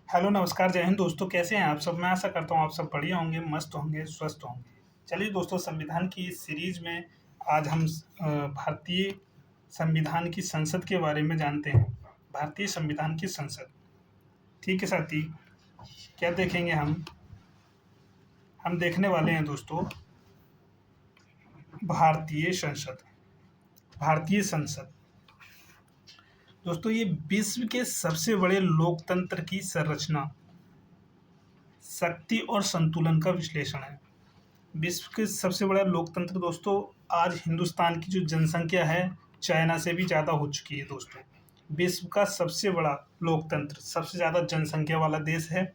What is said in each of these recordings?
Hello नमस्कार जय हिंद दोस्तों, कैसे हैं आप सब। मैं आशा करता हूँ आप सब बढ़िया होंगे, मस्त होंगे, स्वस्थ होंगे। चलिए दोस्तों, संविधान की इस सीरीज में आज हम भारतीय संविधान की संसद के बारे में जानते हैं। भारतीय संविधान की संसद, ठीक है साथी। क्या देखेंगे हम देखने वाले हैं दोस्तों भारतीय संसद। भारतीय संसद दोस्तों, ये विश्व के सबसे बड़े लोकतंत्र की संरचना, शक्ति और संतुलन का विश्लेषण है। विश्व के सबसे बड़ा लोकतंत्र दोस्तों, आज हिंदुस्तान की जो जनसंख्या है चाइना से भी ज़्यादा हो चुकी है दोस्तों। विश्व का सबसे बड़ा लोकतंत्र, सबसे ज़्यादा जनसंख्या वाला देश है,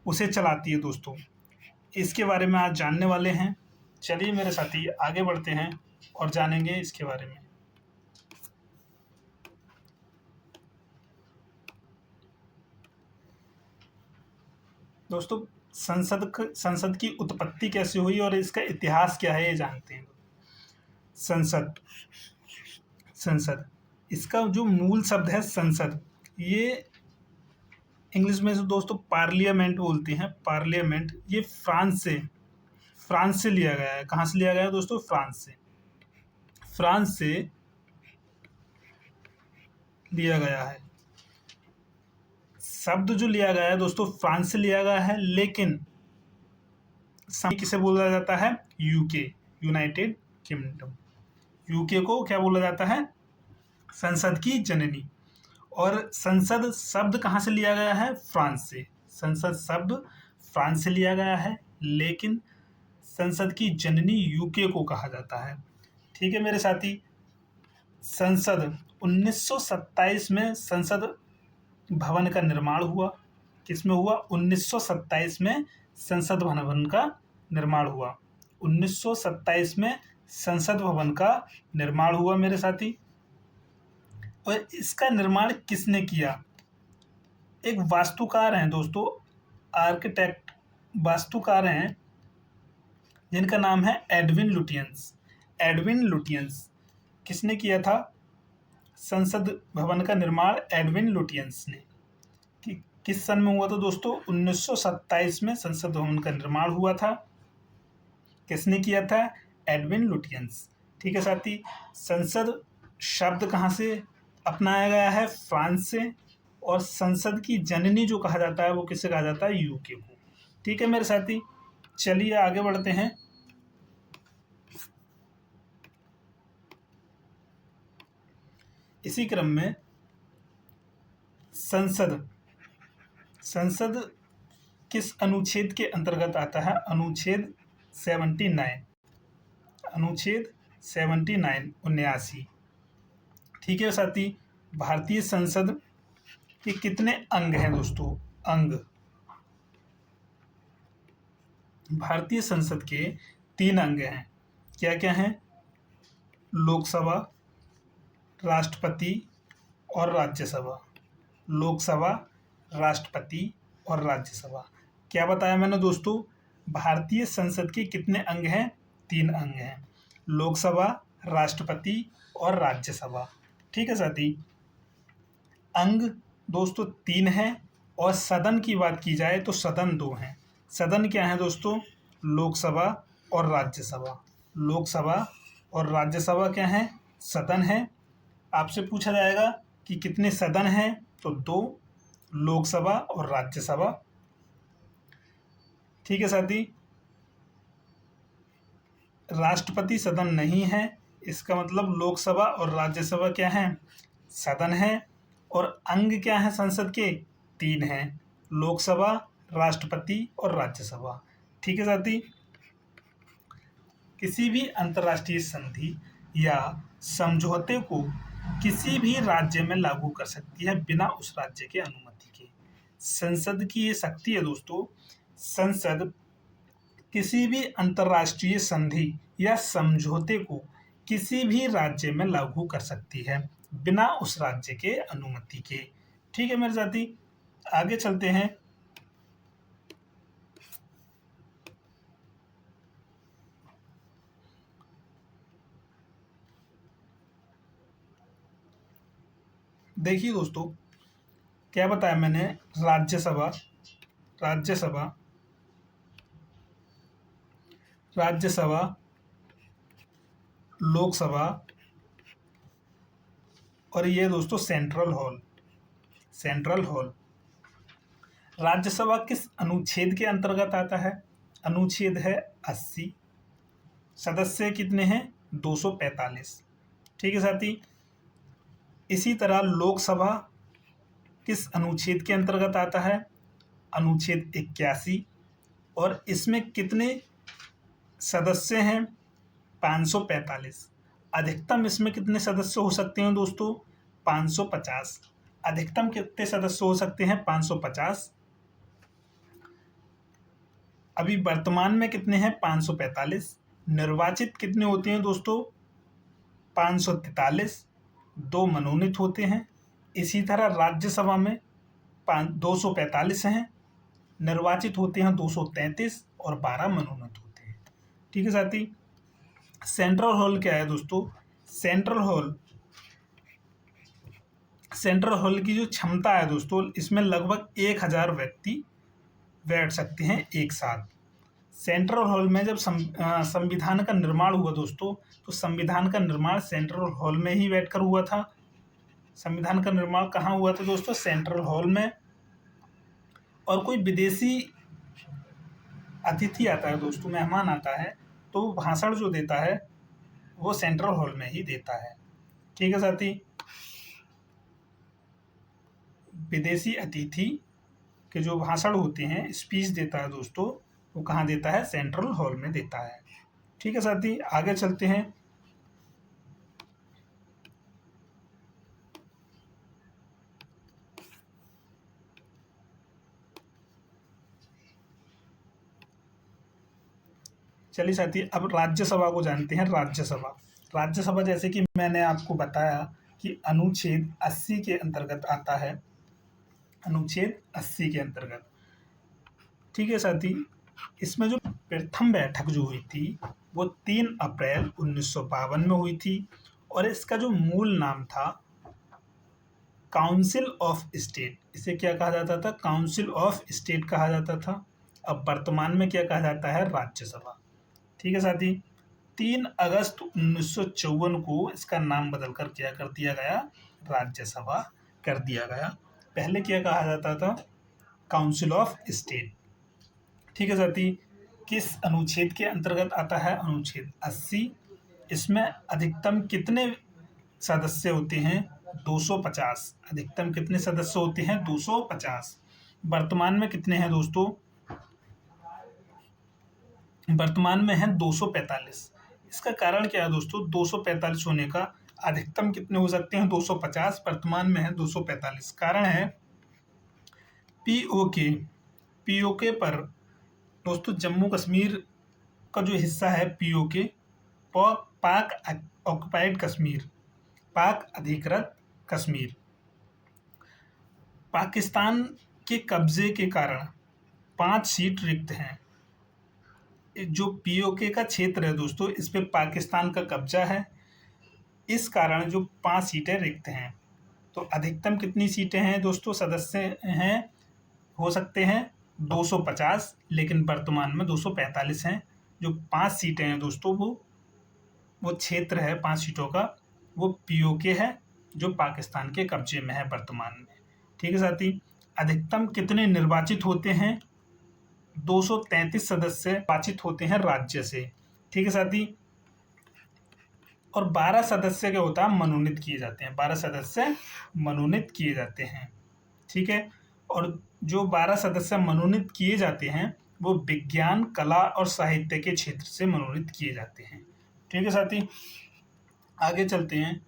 उसे चलाती है दोस्तों। इसके बारे में आज जानने वाले हैं। चलिए मेरे साथी आगे बढ़ते हैं और जानेंगे इसके बारे में। दोस्तों, संसद की उत्पत्ति कैसे हुई और इसका इतिहास क्या है, ये जानते हैं। संसद संसद इसका जो मूल शब्द है संसद, ये इंग्लिश में से दोस्तों पार्लियामेंट बोलते हैं। पार्लियामेंट ये फ्रांस से लिया गया है। कहाँ से लिया गया है दोस्तों? फ्रांस से लिया गया है। शब्द जो लिया गया है दोस्तों फ्रांस से लिया गया है, लेकिन किसे बोला जाता है? UK, United kingdom. यूके को क्या बोला जाता है? संसद की जननी। और संसद शब्द कहाँ से लिया गया है? फ्रांस से। संसद शब्द फ्रांस से लिया गया है, लेकिन संसद की जननी यूके को कहा जाता है। ठीक है मेरे साथी। संसद 1927 में संसद भवन का निर्माण हुआ। किस में हुआ? 1927 में संसद भवन का निर्माण हुआ। 1927 में संसद भवन का निर्माण हुआ मेरे साथी। और इसका निर्माण किसने किया? एक वास्तुकार हैं दोस्तों, आर्किटेक्ट, वास्तुकार हैं, जिनका नाम है एडविन लुटियंस। एडविन लुटियंस किसने किया था संसद भवन का निर्माण? एडविन लुटियंस ने। किस सन में हुआ था दोस्तों? 1927 में संसद भवन का निर्माण हुआ था। किसने किया था? Edwin Lutyens. ठीक है साथी। संसद शब्द कहाँ से अपनाया गया है? फ्रांस से। और संसद की जननी जो कहा जाता है वो किसे कहा जाता है? यूके को। ठीक है मेरे साथी, चलिए आगे बढ़ते हैं। इसी क्रम में संसद किस अनुच्छेद के अंतर्गत आता है? अनुच्छेद 79। अनुच्छेद 79 79। ठीक है साथी। भारतीय संसद के कितने अंग हैं दोस्तों? अंग। भारतीय संसद के 3 अंग हैं। क्या क्या हैं? लोकसभा, राष्ट्रपति और राज्यसभा। लोकसभा, राष्ट्रपति और राज्यसभा। क्या बताया मैंने दोस्तों? भारतीय संसद के कितने अंग हैं? 3 अंग हैं। लोकसभा, राष्ट्रपति और राज्यसभा। ठीक है साथी। अंग दोस्तों 3 हैं, और सदन की बात की जाए तो सदन 2 हैं। सदन क्या है दोस्तों? लोकसभा और राज्यसभा। लोकसभा और राज्यसभा क्या है? सदन है। आपसे पूछा जाएगा कि कितने सदन हैं, तो 2, लोकसभा और राज्यसभा। ठीक है साथी। राष्ट्रपति सदन नहीं है, इसका मतलब लोकसभा और राज्यसभा क्या है? सदन है। और अंग क्या है संसद के? 3 हैं, लोकसभा, राष्ट्रपति और राज्यसभा। ठीक है साथी। किसी भी अंतर्राष्ट्रीय संधि या समझौते को किसी भी राज्य में लागू कर सकती है बिना उस राज्य के अनुमति के। संसद की ये शक्ति है दोस्तों। संसद किसी भी अंतर्राष्ट्रीय संधि या समझौते को किसी भी राज्य में लागू कर सकती है बिना उस राज्य के अनुमति के। ठीक है मेरे साथी, आगे चलते हैं। देखिए दोस्तों, क्या बताया मैंने? राज्यसभा, राज्यसभा राज्यसभा लोकसभा और ये दोस्तों सेंट्रल हॉल। राज्यसभा किस अनुच्छेद के अंतर्गत आता है? अनुच्छेद है 80। सदस्य कितने हैं? 245। ठीक है साथी। इसी तरह लोकसभा किस अनुच्छेद के अंतर्गत आता है? अनुच्छेद 81। और इसमें कितने सदस्य हैं? 545। अधिकतम इसमें कितने सदस्य हो सकते हैं दोस्तों? 550। अधिकतम कितने सदस्य हो सकते हैं? 550। अभी वर्तमान में कितने हैं? 545। निर्वाचित कितने होते हैं दोस्तों? 543। 2 मनोनीत होते हैं। इसी तरह राज्यसभा में 245 हैं, निर्वाचित होते हैं 233 और 12 मनोनीत होते हैं। ठीक है साथी। सेंट्रल हॉल क्या है दोस्तों? सेंट्रल हॉल की जो क्षमता है दोस्तों, इसमें लगभग 1000 व्यक्ति बैठ सकते हैं एक साथ। सेंट्रल हॉल में जब संविधान का निर्माण हुआ दोस्तों, तो संविधान का निर्माण सेंट्रल हॉल में ही बैठकर हुआ था। संविधान का निर्माण कहाँ हुआ था दोस्तों? सेंट्रल हॉल में। और कोई विदेशी अतिथि आता है दोस्तों, मेहमान आता है, तो भाषण जो देता है वो सेंट्रल हॉल में ही देता है। ठीक है साथी। विदेशी अतिथि के जो भाषण होते हैं, स्पीच देता है दोस्तों, वो कहाँ देता है? सेंट्रल हॉल में देता है। ठीक है साथी, आगे चलते हैं। चलिए साथी, अब राज्यसभा को जानते हैं। राज्यसभा जैसे कि मैंने आपको बताया कि अनुच्छेद 80 के अंतर्गत आता है। अनुच्छेद 80 के अंतर्गत। ठीक है साथी। इसमें जो प्रथम बैठक जो हुई थी वो 3 अप्रैल 1952 में हुई थी और इसका जो मूल नाम था काउंसिल ऑफ स्टेट। इसे क्या कहा जाता था? काउंसिल ऑफ स्टेट कहा जाता था। अब वर्तमान में क्या कहा जाता है? राज्यसभा। ठीक है साथी। 3 अगस्त 1954 को इसका नाम बदलकर क्या कर दिया गया? राज्यसभा कर दिया गया। पहले क्या कहा जाता था? Council of state. ठीक है साथी। किस अनुच्छेद के अंतर्गत आता है? अनुच्छेद 80। इसमें अधिकतम कितने सदस्य होते हैं? 250। अधिकतम कितने सदस्य होते हैं? 250। वर्तमान में कितने हैं दोस्तों? वर्तमान में है 245। इसका कारण क्या है दोस्तों 245 होने का? अधिकतम कितने हो सकते हैं? 250। वर्तमान में है 245। कारण है पीओके पर दोस्तों, जम्मू कश्मीर का जो हिस्सा है पीओके, पाक ऑक्युपाइड कश्मीर, पाक अधिकृत कश्मीर, पाकिस्तान के कब्जे के कारण 5 सीट रिक्त हैं। जो पीओके का क्षेत्र है दोस्तों, इस पे पाकिस्तान का कब्जा है, इस कारण जो 5 सीटें रिक्त हैं। तो अधिकतम कितनी सीटें हैं दोस्तों? सदस्य हैं हो सकते हैं 250, लेकिन वर्तमान में 245 हैं। जो 5 सीटें हैं दोस्तों, वो क्षेत्र है 5 सीटों का, वो पीओके है, जो पाकिस्तान के कब्जे में है वर्तमान में। ठीक है साथी। अधिकतम कितने निर्वाचित होते हैं? 233 सदस्य निर्वाचित होते हैं राज्य से। ठीक है साथी। और 12 सदस्य क्या होता है? मनोनीत किए जाते हैं। 12 सदस्य मनोनीत किए जाते हैं। ठीक है। और जो 12 सदस्य मनोनीत किए जाते हैं वो विज्ञान, कला और साहित्य के क्षेत्र से मनोनीत किए जाते हैं। ठीक है साथी, आगे चलते हैं।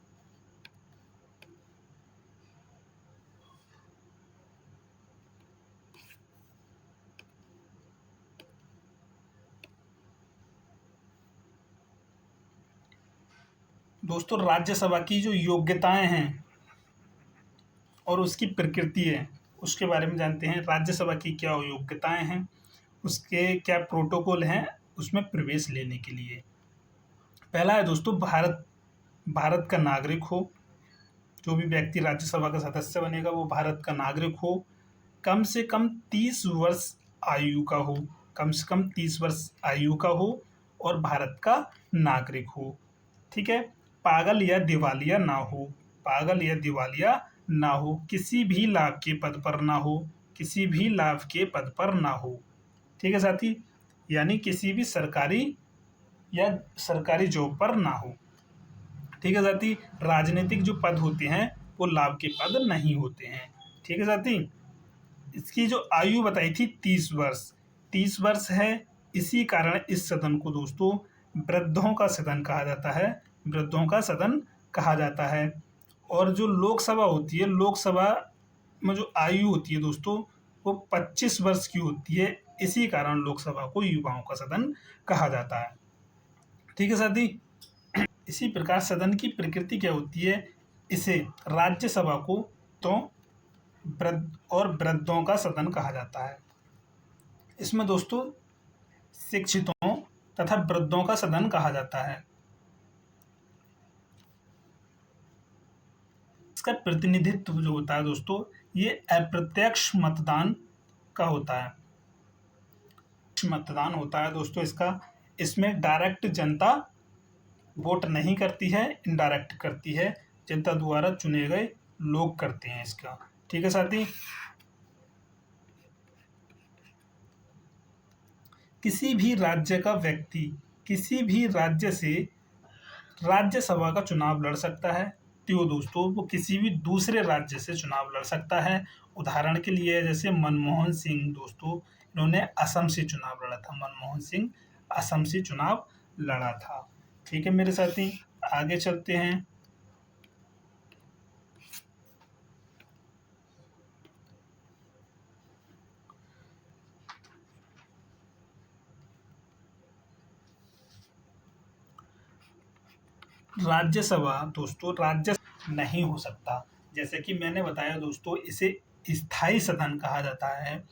दोस्तों, राज्यसभा की जो योग्यताएं हैं और उसकी प्रकृति है, उसके बारे में जानते हैं। राज्यसभा की क्या योग्यताएं हैं, उसके क्या प्रोटोकॉल हैं उसमें प्रवेश लेने के लिए। पहला है दोस्तों, भारत का नागरिक हो। जो भी व्यक्ति राज्यसभा का सदस्य बनेगा वो भारत का नागरिक हो। कम से कम 30 वर्ष आयु का हो, कम से कम 30 वर्ष आयु का हो और भारत का नागरिक हो। ठीक है, पागल या दिवालिया ना हो, पागल या दिवालिया ना हो, किसी भी लाभ के पद पर ना हो, किसी भी लाभ के पद पर ना हो। ठीक है साथी, यानी किसी भी सरकारी या सरकारी जॉब पर ना हो। ठीक है साथी, राजनीतिक जो पद होते हैं वो लाभ के पद नहीं होते हैं। ठीक है साथी, इसकी जो आयु बताई थी 30 वर्ष, 30 वर्ष है, इसी कारण इस सदन को दोस्तों वृद्धों का सदन कहा जाता है, वृद्धों का सदन कहा जाता है। और जो लोकसभा होती है, लोकसभा में जो आयु होती है दोस्तों वो 25 वर्ष की होती है, इसी कारण लोकसभा को युवाओं का सदन कहा जाता है। ठीक है साथी, इसी प्रकार सदन की प्रकृति क्या होती है, इसे राज्यसभा को तो वृद्धों का सदन कहा जाता है। इसमें दोस्तों शिक्षितों तथा वृद्धों का सदन कहा जाता है। इसका प्रतिनिधित्व जो होता है दोस्तों ये अप्रत्यक्ष मतदान का होता है, मतदान होता है दोस्तों इसका। इसमें डायरेक्ट जनता वोट नहीं करती है, इनडायरेक्ट करती है, जनता द्वारा चुने गए लोग करते हैं इसका। ठीक है साथी, किसी भी राज्य का व्यक्ति किसी भी राज्य से राज्यसभा का चुनाव लड़ सकता है, तो दोस्तों वो किसी भी दूसरे राज्य से चुनाव लड़ सकता है। उदाहरण के लिए जैसे मनमोहन सिंह दोस्तों, इन्होंने असम से चुनाव लड़ा था, मनमोहन सिंह असम से चुनाव लड़ा था। ठीक है मेरे साथी, आगे चलते हैं। राज्यसभा दोस्तों राज्य नहीं हो सकता, जैसे कि मैंने बताया दोस्तों इसे स्थायी सदन कहा जाता है,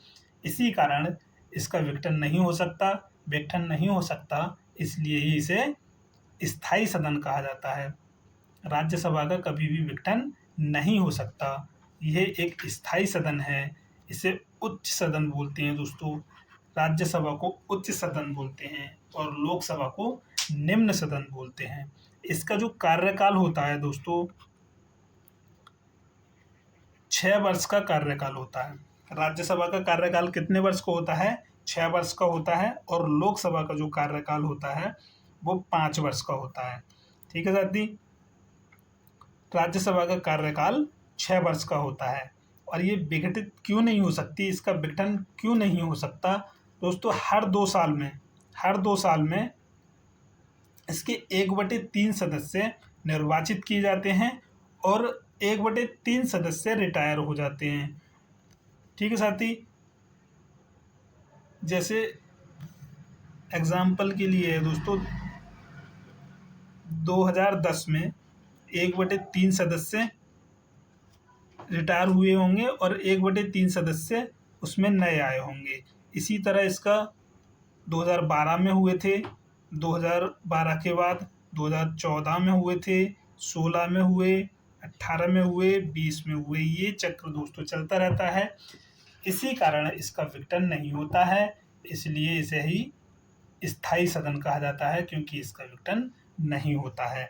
इसी कारण इसका विघटन नहीं हो सकता, विघटन नहीं हो सकता, इसलिए ही इसे स्थायी सदन कहा जाता है। राज्यसभा का कभी भी विघटन नहीं हो सकता, यह एक स्थायी सदन है, इसे उच्च सदन बोलते हैं दोस्तों। राज्यसभा को उच्च सदन बोलते हैं और लोकसभा को निम्न सदन बोलते हैं। इसका जो कार्यकाल होता है दोस्तों 6 वर्ष का कार्यकाल होता है। राज्यसभा का कार्यकाल कितने वर्ष का होता है, 6 वर्ष का होता है, और लोकसभा का जो कार्यकाल होता है वो 5 वर्ष का होता है। ठीक है साथी, राज्यसभा का कार्यकाल 6 वर्ष का होता है। और ये विघटित क्यों नहीं हो सकती, इसका विघटन क्यों नहीं हो सकता दोस्तों, हर 2 साल में इसके 1/3 सदस्य निर्वाचित किए जाते हैं और 1/3 सदस्य रिटायर हो जाते हैं। ठीक है साथी, जैसे एग्जाम्पल के लिए दोस्तों 2010 में 1/3 सदस्य रिटायर हुए होंगे और 1/3 सदस्य उसमें नए आए होंगे। इसी तरह इसका 2012 में हुए थे, 2012 के बाद 2014 में हुए थे, 16 में हुए, 18 में हुए, 20 में हुए, ये चक्र दोस्तों चलता रहता है। इसी कारण इसका विघटन नहीं होता है, इसलिए इसे ही स्थायी सदन कहा जाता है, क्योंकि इसका विघटन नहीं होता है।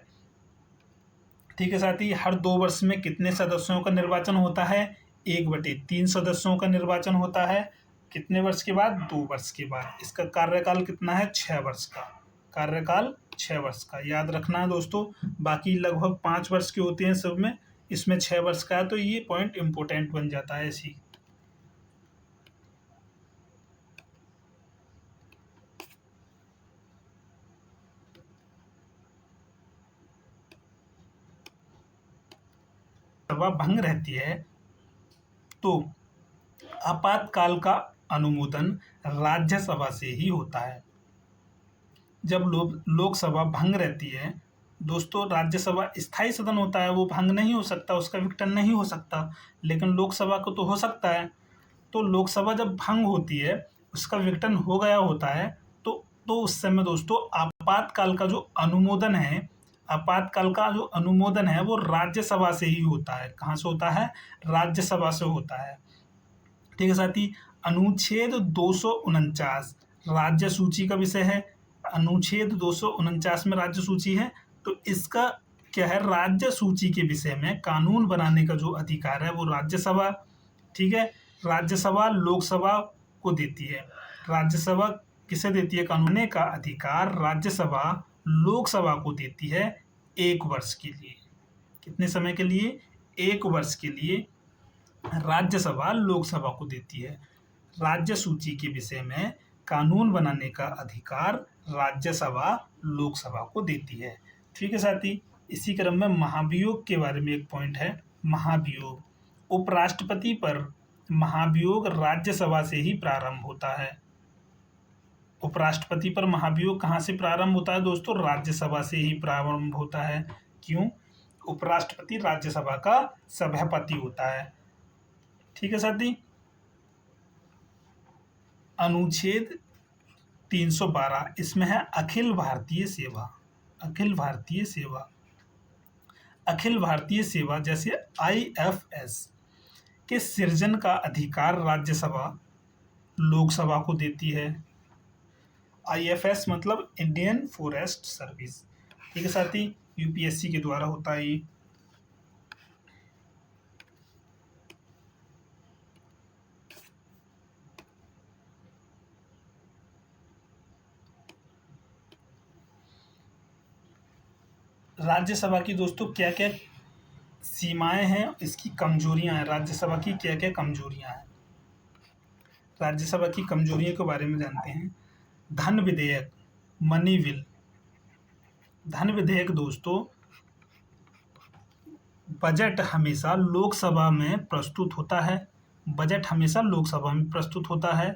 ठीक है साथी, हर 2 वर्ष में कितने सदस्यों का निर्वाचन होता है, 1/3 सदस्यों का निर्वाचन होता है। कितने वर्ष के बाद, 2 वर्ष के बाद। इसका कार्यकाल कितना है, 6 वर्ष का, कार्यकाल 6 वर्ष का याद रखना है दोस्तों। बाकी लगभग 5 वर्ष के होते हैं सब में, इसमें 6 वर्ष का है, तो ये पॉइंट इम्पोर्टेंट बन जाता है इसी। सभा भंग रहती है तो आपातकाल का अनुमोदन राज्यसभा से ही होता है। जब लोकसभा भंग रहती है दोस्तों, राज्यसभा स्थायी सदन होता है, वो भंग नहीं हो सकता, उसका विघटन नहीं हो सकता, लेकिन लोकसभा को तो हो सकता है। तो लोकसभा जब भंग होती है, उसका विघटन हो गया होता है, तो उस समय दोस्तों आपातकाल का जो अनुमोदन है, आपातकाल का जो अनुमोदन है वो राज्यसभा से ही होता है। कहाँ से होता है, राज्यसभा से होता है। ठीक है साथी। अनुच्छेद 249 राज्य सूची का विषय है। अनुच्छेद 249 में राज्य सूची है, तो इसका क्या है, राज्य सूची के विषय में कानून बनाने का जो अधिकार है वो राज्यसभा, ठीक है, राज्यसभा लोकसभा को देती है। राज्यसभा किसे देती है? कानून का अधिकार राज्यसभा लोकसभा को देती है 1 वर्ष के लिए। कितने समय के लिए? 1 वर्ष के लिए राज्यसभा लोकसभा को देती है। राज्य सूची के विषय में कानून बनाने का अधिकार राज्यसभा लोकसभा को देती है। ठीक है साथी। इसी क्रम में महाभियोग के बारे में एक पॉइंट है, महाभियोग। उपराष्ट्रपति पर महाभियोग राज्यसभा से ही प्रारंभ होता है। उपराष्ट्रपति पर महाभियोग कहाँ से प्रारंभ होता है दोस्तों? राज्यसभा से ही प्रारंभ होता है। क्यों? उपराष्ट्रपति राज्यसभा का सभापति होता है। ठीक है साथी। अनुच्छेद 312 इसमें है अखिल भारतीय सेवा। अखिल भारतीय सेवा, अखिल भारतीय सेवा जैसे IFS के सृजन का अधिकार राज्यसभा लोकसभा को देती है। IFS मतलब इंडियन फॉरेस्ट सर्विस। ठीक है साथी, UPSC के द्वारा होता है ये। राज्यसभा की दोस्तों क्या क्या सीमाएं हैं, इसकी कमजोरियां हैं, राज्यसभा की क्या क्या कमजोरियां हैं। राज्यसभा की कमजोरियों के बारे में जानते हैं। धन विधेयक, मनी बिल। धन विधेयक दोस्तों, बजट हमेशा लोकसभा में प्रस्तुत होता है। बजट हमेशा लोकसभा में प्रस्तुत होता है।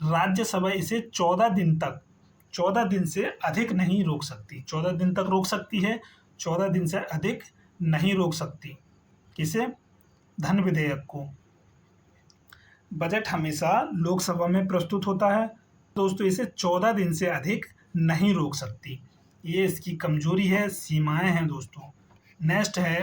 राज्यसभा इसे 14 दिन से अधिक नहीं रोक सकती। 14 दिन तक रोक सकती है, 14 दिन से अधिक नहीं रोक सकती। किसे? धन विधेयक को। बजट हमेशा लोकसभा में प्रस्तुत होता है दोस्तों, इसे 14 दिन से अधिक नहीं रोक सकती। ये इसकी कमजोरी है, सीमाएं हैं दोस्तों। नेक्स्ट है,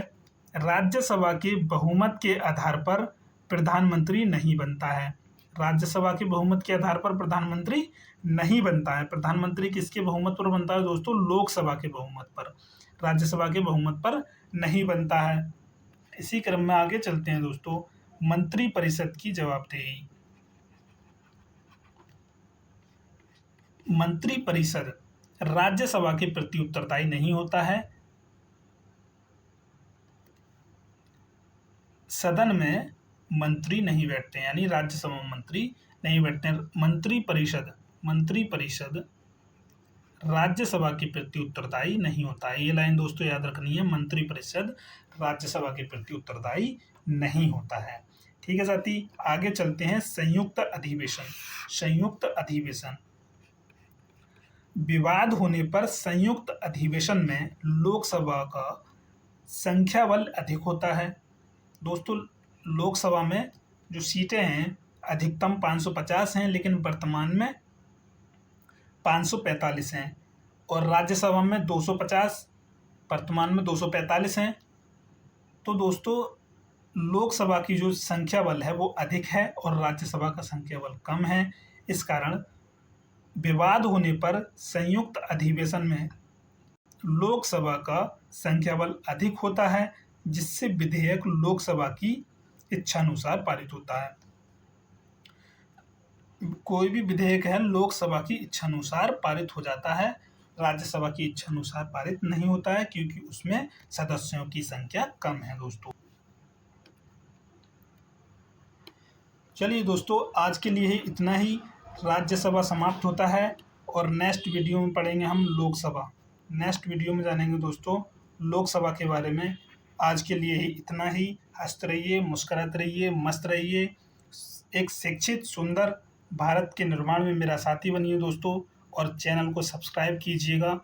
राज्यसभा के बहुमत के आधार पर प्रधानमंत्री नहीं बनता है। राज्यसभा के बहुमत के आधार पर प्रधानमंत्री नहीं बनता है। प्रधानमंत्री किसके बहुमत पर बनता है दोस्तों? लोकसभा के बहुमत पर। राज्यसभा के बहुमत पर नहीं बनता है। इसी क्रम में आगे चलते हैं दोस्तों। मंत्रिपरिषद की जवाबदेही। मंत्रिपरिषद राज्यसभा के प्रति उत्तरदायी नहीं होता है। सदन में मंत्री नहीं बैठते, यानी राज्यसभा में मंत्री नहीं बैठते। मंत्रिपरिषद राज्यसभा के प्रति उत्तरदायी नहीं होता है। ये लाइन दोस्तों याद रखनी है, मंत्रिपरिषद राज्यसभा के प्रति उत्तरदायी नहीं होता है। ठीक है साथी, आगे चलते हैं। संयुक्त अधिवेशन। संयुक्त अधिवेशन, विवाद होने पर संयुक्त अधिवेशन में लोकसभा का संख्या बल अधिक होता है। दोस्तों लोकसभा में जो सीटें हैं अधिकतम 550 हैं, लेकिन वर्तमान में 545 हैं, और राज्यसभा में 250, वर्तमान में 245 हैं। तो दोस्तों लोकसभा की जो संख्या बल है वो अधिक है और राज्यसभा का संख्या बल कम है। इस कारण विवाद होने पर संयुक्त अधिवेशन में लोकसभा का संख्या बल अधिक होता है, जिससे विधेयक लोकसभा की इच्छानुसार पारित होता है। कोई भी विधेयक है लोकसभा की इच्छानुसार पारित हो जाता है, राज्यसभा की इच्छानुसार पारित नहीं होता है, क्योंकि उसमें सदस्यों की संख्या कम है दोस्तों। चलिए दोस्तों, आज के लिए इतना ही। राज्यसभा समाप्त होता है और नेक्स्ट वीडियो में पढ़ेंगे हम लोकसभा। नेक्स्ट वीडियो में जानेंगे दोस्तों लोकसभा के बारे में। आज के लिए ही इतना ही। हंसते रहिए, मुस्कुराते रहिए, मस्त रहिए। एक शिक्षित सुंदर भारत के निर्माण में मेरा साथी बनिए दोस्तों, और चैनल को सब्सक्राइब कीजिएगा।